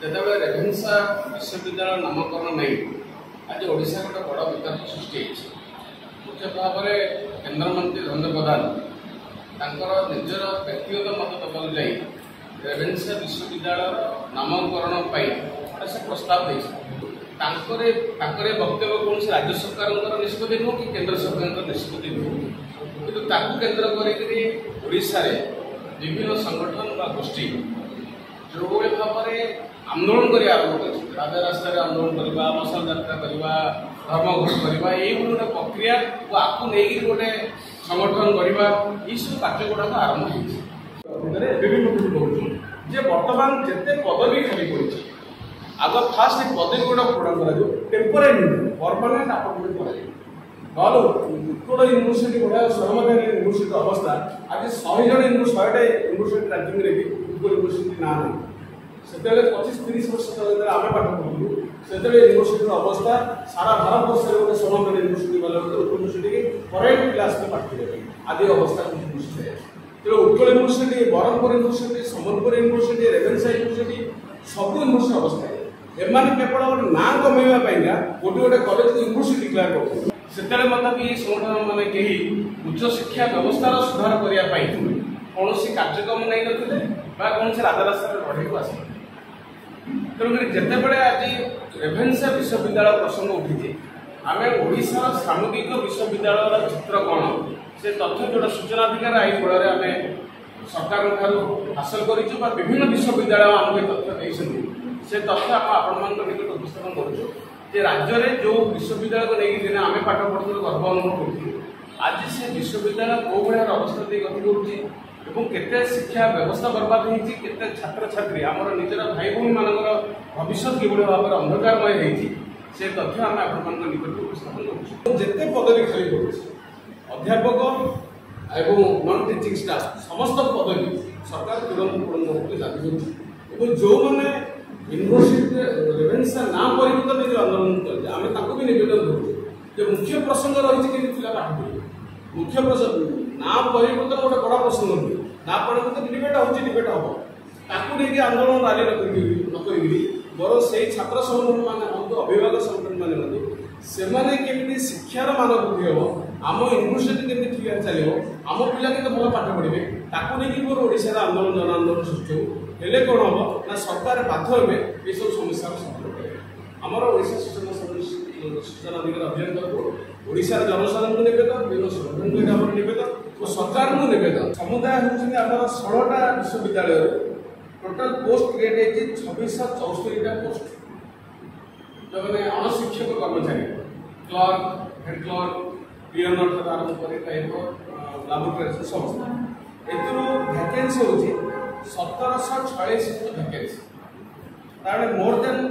ଯେତେବେଳେ ରେଭେନ୍ସା ବିଶ୍ୱବିଦ୍ୟାଳୟ ନାମକରଣ ନେଇ ଆଜି ଓଡ଼ିଶା ଗୋଟେ ବଡ଼ ବିତର୍କ ସୃଷ୍ଟି ହୋଇଛି। ମୁଖ୍ୟ ଭାବରେ କେନ୍ଦ୍ରମନ୍ତ୍ରୀ ଧର୍ମେନ୍ଦ୍ର ପ୍ରଧାନ ତାଙ୍କର ନିଜର ବ୍ୟକ୍ତିଗତ ମତ ଦେବାକୁ ଯାଇ ରେଭେନ୍ସା ବିଶ୍ୱବିଦ୍ୟାଳୟର ନାମକରଣ ପାଇଁ ଗୋଟେ ସେ ପ୍ରସ୍ତାବ ଦେଇଛନ୍ତି। ତାଙ୍କର ବକ୍ତବ୍ୟ କୌଣସି ରାଜ୍ୟ ସରକାରଙ୍କର ନିଷ୍ପତ୍ତି ନୁହେଁ କି କେନ୍ଦ୍ର ସରକାରଙ୍କର ନିଷ୍ପତ୍ତି ନୁହେଁ, କିନ୍ତୁ ତାକୁ କେନ୍ଦ୍ର କରିକି ଓଡ଼ିଶାରେ ବିଭିନ୍ନ ସଂଗଠନ ବା ଗୋଷ୍ଠୀ ଯେଉଁଭଳି ଭାବରେ ଆନ୍ଦୋଳନ କରିବା ଆରମ୍ଭ କରିଛନ୍ତି, ରାଜରାସ୍ତାରେ ଆନ୍ଦୋଳନ କରିବା, ମଶାଲ ଯାତ୍ରା କରିବା, ଧର୍ମଘଟ କରିବା, ଏଇଭଳି ଗୋଟେ ପ୍ରକ୍ରିୟା ଓ ଆକୁ ନେଇକି ଗୋଟେ ସଂଗଠନ କରିବା, ଏଇସବୁ କାର୍ଯ୍ୟ ଗୁଡ଼ାକ ଆରମ୍ଭ ହେଇଛି। ବିଭିନ୍ନ କିଛି କହୁଛୁ ଯେ ବର୍ତ୍ତମାନ ଯେତେ ପଦବୀ ଖାଲି ପଡ଼ିଛି, ଆଗ ଫାଷ୍ଟ ଏ ପଦବୀ ଗୁଡ଼ା ପୂରଣ କରାଯିବ, ଟେମ୍ପୋରାରୀ ନୁହେଁ, ପରମାନେଣ୍ଟ ଆପଏଣ୍ଟମେଣ୍ଟ କରାଯିବ। ନହେଲେ ଉତ୍କଳ ୟୁନିଭର୍ସିଟି ଭଳିଆ ସ୍ୱୟଂଚାଳିତ ୟୁନିଭର୍ସିଟିର ଅବସ୍ଥା ଆଜି 100ଟା ୟୁନିଭର୍ସିଟି ରାଜ୍ୟରେ ବି ଉତ୍କଳ ୟୁନିଭର୍ସିଟି ନାଁ ନାହିଁ। ସେତେବେଳେ 25-30 ବର୍ଷ ତଳେ ଆମେ ପାଠ ପଢ଼ୁଥିଲୁ, ସେତେବେଳେ ୟୁନିଭର୍ସିଟିର ଅବସ୍ଥା ସାରା ଭାରତବର୍ଷରେ ଗୋଟେ ସ୍ୱୟଂଚାଳିତ ୟୁନିଭର୍ସିଟି ଗଲା ଉତ୍କଳ ୟୁନିଭର୍ସିଟିକି ଫରେନ୍ ପିଲା ଆସିଲେ ପାଠ ପଢ଼ିବା ପାଇଁ ଆଦି ଅବସ୍ଥା ୟୁନିଭର୍ସିଟି। ତେଣୁ Utkal university, Brahmapur university, Sambalpur university, Ravenshaw university ସବୁ ୟୁନିଭର୍ସିଟି ଅବସ୍ଥା ଏମାନେ କେବଳ ଗୋଟେ ନାଁ କମେଇବା ପାଇଁକା ଗୋଟେ କଲେଜକୁ ୟୁନିଭର୍ସିଟି ଡିକ୍ଲେୟାର କରୁଛନ୍ତି। ସେତେବେଳେ ମଧ୍ୟ ବି ସଂଗଠନ ମାନେ କେହି ଉଚ୍ଚଶିକ୍ଷା ବ୍ୟବସ୍ଥାର ସୁଧାର କରିବା ପାଇଁ କୌଣସି କାର୍ଯ୍ୟକ୍ରମ ନେଇନଥିଲେ ବା କୌଣସି ରାଜରାସ୍ତାରେ ଲଢ଼େଇକୁ ଆସିଥିଲେ। ତେଣୁକରି ଯେତେବେଳେ ଆଜି ରେଭେନ୍ସା ବିଶ୍ୱବିଦ୍ୟାଳୟ ପ୍ରସଙ୍ଗ ଉଠିଛି, ଆମେ ଓଡ଼ିଶାର ସାମଗ୍ରିକ ବିଶ୍ୱବିଦ୍ୟାଳୟର ଚିତ୍ର କ'ଣ ସେ ତଥ୍ୟ ଯେଉଁଟା ସୂଚନା ଅଧିକାର ଆଇନ ବଳରେ ଆମେ ସରକାରଙ୍କ ଠାରୁ ହାସଲ କରିଛୁ ବା ବିଭିନ୍ନ ବିଶ୍ୱବିଦ୍ୟାଳୟ ଆମକୁ ଏ ତଥ୍ୟ ଦେଇଛନ୍ତି, ସେ ତଥ୍ୟ ଆମେ ଆପଣମାନଙ୍କ ନିକଟରେ ଉପସ୍ଥାପନ କରୁଛୁ ଯେ ରାଜ୍ୟରେ ଯେଉଁ ବିଶ୍ୱବିଦ୍ୟାଳୟକୁ ନେଇକି ଦିନେ ଆମେ ପାଠ ପଢ଼ୁଥିଲୁ, ଗର୍ବ ଅନୁଭବ କରୁଥିଲୁ, ଆଜି ସେ ବିଶ୍ୱବିଦ୍ୟାଳୟ କେଉଁ ଭଳିଆ ଅବସ୍ଥା ଦେଇ ଗତି କରୁଛି ଏବଂ କେତେ ଶିକ୍ଷା ବ୍ୟବସ୍ଥା ବର୍ବାଦ ହେଇଛି, କେତେ ଛାତ୍ରଛାତ୍ରୀ ଆମର ନିଜର ଭାଇ ଭଉଣୀମାନଙ୍କର ଭବିଷ୍ୟତ କିଭଳି ଭାବରେ ଅନ୍ଧକାରମୟ ହେଇଛି, ସେ ତଥ୍ୟ ଆମେ ଆପଣମାନଙ୍କ ନିକଟରେ ଉପସ୍ଥାପନ କରୁଛୁ। ଯେତେ ପଦବୀ ଖାଲି ପଡ଼ୁଛି, ଅଧ୍ୟାପକ ଏବଂ ନନ୍ ଟିଚିଂ ଷ୍ଟାଫ୍ ସମସ୍ତ ପଦବୀ ସରକାର ତୁରନ୍ତ ପୂରଣ କରିବାକୁ ଦାବି କରୁଛି। ଏବଂ ଯେଉଁମାନେ ୟୁନିଭର୍ସିଟିରେ ରେଭେନ୍ସା ନାଁ ପରିବର୍ତ୍ତନ ନେଇ ଆନ୍ଦୋଳନ କରିছে, ଆମେ ତାଙ୍କୁ ବି ନିବେଦନ କରୁଛୁ ଯେ ମୁଖ୍ୟ ପ୍ରସଙ୍ଗ ରହିଛି କେମିତି ପିଲା ପାଠ ପଢ଼ିବେ। ମୁଖ୍ୟ ପ୍ରସଙ୍ଗ ନାଁ ପରିବର୍ତ୍ତନ ଗୋଟେ ବଡ଼ ପ୍ରସଙ୍ଗ ନୁହେଁ, ନାଁ ପରିବର୍ତ୍ତନ ଡିବେଟ୍ ହେଉଛି, ଡିବେଟ୍ ହେବ, ତାକୁ ନେଇକି ଆନ୍ଦୋଳନ ରାଲି ନ କରିକିରି ବରଂ ସେଇ ଛାତ୍ର ସଂଗଠନ ମାନେ ହୁଅନ୍ତୁ, ଅଭିଭାବକ ସଂଗଠନ ମାନେ ହୁଅନ୍ତୁ, ସେମାନେ କେମିତି ଶିକ୍ଷାର ମାନ ବୃଦ୍ଧି ହେବ, ଆମ ୟୁନିଭର୍ସିଟି କେମିତି ଠିକ୍ ଚାଲିବ, ଆମ ପିଲା କେତେ ଭଲ ପାଠ ପଢ଼ିବେ, ତାକୁ ନେଇକି ମୋର ଓଡ଼ିଶାର ଆନ୍ଦୋଳନ ଜନ ଆନ୍ଦୋଳନ ସୃଷ୍ଟି ହେବ। ହେଲେ କ'ଣ ହେବ ନା ସରକାର ବାଧ୍ୟ ହେବେ ଏସବୁ ସମସ୍ୟାର ସମାଧାନ କରିବେ। ଆମର ଓଡ଼ିଶା ସୂଚନା ଅଧିକାର ଅଭିଯାନ ତରଫରୁ ଓଡ଼ିଶାର ଜନସାଧାରଣଙ୍କୁ ନିବେଦନ, ବିଭିନ୍ନ ସଂଗଠନକୁ ଆମର ନିବେଦନ ଓ ସରକାରଙ୍କୁ ନିବେଦନ। ସମୁଦାୟ ହେଉଛନ୍ତି ଆମର 16ଟା ବିଶ୍ୱବିଦ୍ୟାଳୟରୁ ଟୋଟାଲ ପୋଷ୍ଟ କ୍ରିଏଟ୍ ହେଇଛି 2664ଟା ପୋଷ୍ଟ, ଯେଉଁମାନେ ଅଣଶିକ୍ଷକ କର୍ମଚାରୀ, କ୍ଲର୍କ, ହେଡ୍ କ୍ଲର୍କ, ପିଅନ ଠାରୁ ଆରମ୍ଭ କରି ଟାଇପର ଲାବୋରେଟୋରୀ ସମସ୍ତ। ଏଥିରୁ ଭ୍ୟାକେନ୍ସି ହେଉଛି 1746 ଭ୍ୟାକେନ୍ସି, ତାହେଲେ ମୋର୍ ଦେନ୍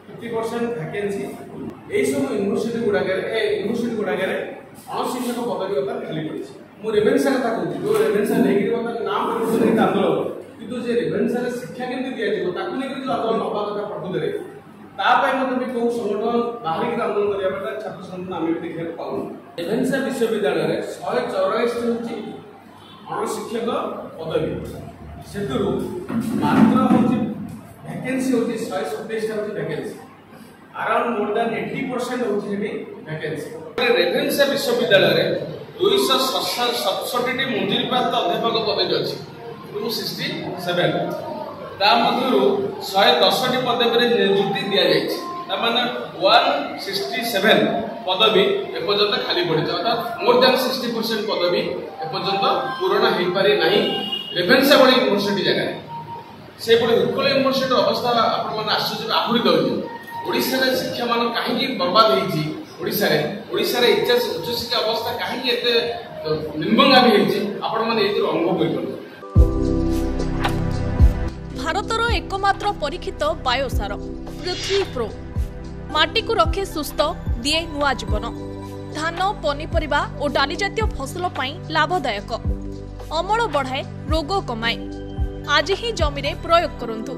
50% ଭ୍ୟାକେନ୍ସି ଏଇସବୁ ୟୁନିଭର୍ସିଟି ଗୁଡ଼ାକରେ ଅଣଶିକ୍ଷକ ପଦବୀ କଥା ଖାଲି ପଡ଼ିଛି। ମୁଁ ରେଭେନ୍ସା କଥା କହୁଛି, ଯେଉଁ ରେଭେନ୍ସା ନେଇକରି ବର୍ତ୍ତମାନ ନାଁ ପରିବର୍ତ୍ତନ ହେଇକି ଆନ୍ଦୋଳନ, କିନ୍ତୁ ଯେ ରେଭେନ୍ସାରେ ଶିକ୍ଷା କେମିତି ଦିଆଯିବ ତାକୁ ନେଇକରି ଯେଉଁ ଆନ୍ଦୋଳନ ହେବା କଥା ପ୍ରକୃତରେ, ତା ପାଇଁ ମଧ୍ୟ ବି କେଉଁ ସଂଗଠନ ବାହାରିକି ଆନ୍ଦୋଳନ କରିବା ପାଇଁ ଛାତ୍ର ସଂଗଠନ ଆମେ ବି ଦେଖିବାକୁ ପାଉନୁ। ରେଭେନ୍ସା ବିଶ୍ୱବିଦ୍ୟାଳୟରେ 184ଟି ହେଉଛି ଅଣଶିକ୍ଷକ ପଦବୀ, ସେଥିରୁ ମାତ୍ର ହେଉଛି ଭ୍ୟାକେନ୍ସି ହେଉଛି 127ଟା ହେଉଛି ଭ୍ୟାକେନ୍ସି, ଆରାଉଣ୍ଡ ମୋର୍ ଦେନ୍ 80% ହେଉଛି ସେଠି ଭ୍ୟାକେନ୍ସି। ରେଭେନ୍ସା ବିଶ୍ୱବିଦ୍ୟାଳୟରେ 267ଟି ମଞ୍ଜୁରୀପ୍ରାପ୍ତ ଅଧ୍ୟାପକ ପଦବୀ ଅଛି, 267, ତା ମଧ୍ୟରୁ 110ଟି ପଦବୀରେ ନିଯୁକ୍ତି ଦିଆଯାଇଛି, ତାମାନେ 167 ପଦବୀ ଏପର୍ଯ୍ୟନ୍ତ ଖାଲି ପଡ଼ିଛି, ଅର୍ଥାତ୍ ମୋର୍ ଦେନ୍ 60% ପଦବୀ ଏପର୍ଯ୍ୟନ୍ତ ପୂରଣ ହୋଇପାରି ନାହିଁ ରେଭେନ୍ସା ଭଳି ୟୁନିଭର୍ସିଟି ଜାଗାରେ। ସେଭଳି ଉତ୍କଳ ୟୁନିଭର୍ସିଟିର ଅବସ୍ଥା ଆପଣମାନେ ଆଶ୍ଚର୍ଯ୍ୟ ଆହୁରି ଦେଉଛି। ଓଡ଼ିଶାରେ ଶିକ୍ଷାମାନ କାହିଁକି ବର୍ବାଦ ହେଇଛି, ଓଡ଼ିଶାରେ ଉଚ୍ଚଶିକ୍ଷା ଅବସ୍ଥା କାହିଁକି ଏତେ ନିମ୍ନଗାମୀ ହେଇଛି, ଆପଣମାନେ ଏଇଥିରୁ ଅନୁଭବ କରିପାରୁଛନ୍ତି। ଭାରତର एकमात्र परीक्षित बायोसार पृथ्वी प्रो माटी को रखे सुस्थ दिए नुआ जीवन। धान पनीपरिबा और डाली जातीय फसल पाई लाभदायक, अमल बढ़ाए, रोग कमाए। आज ही जमी रे प्रयोग करंतु।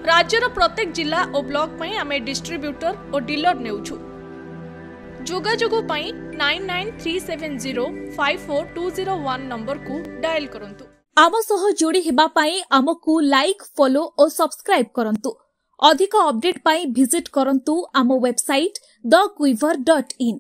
राज्यर प्रत्येक जिला और ब्लॉक पाई आमे डिस्ट्रीब्यूटर और डीलर नेउछु। जोगाजोग पाई 9937054201 नंबर को डायल करंतु। आम सह जोड़ी हेबा पाई आमको लाइक, फॉलो और सब्सक्राइब करंतु। अधिक अपडेट पाई विजिट करंतु आम वेबसाइट thequiver.in।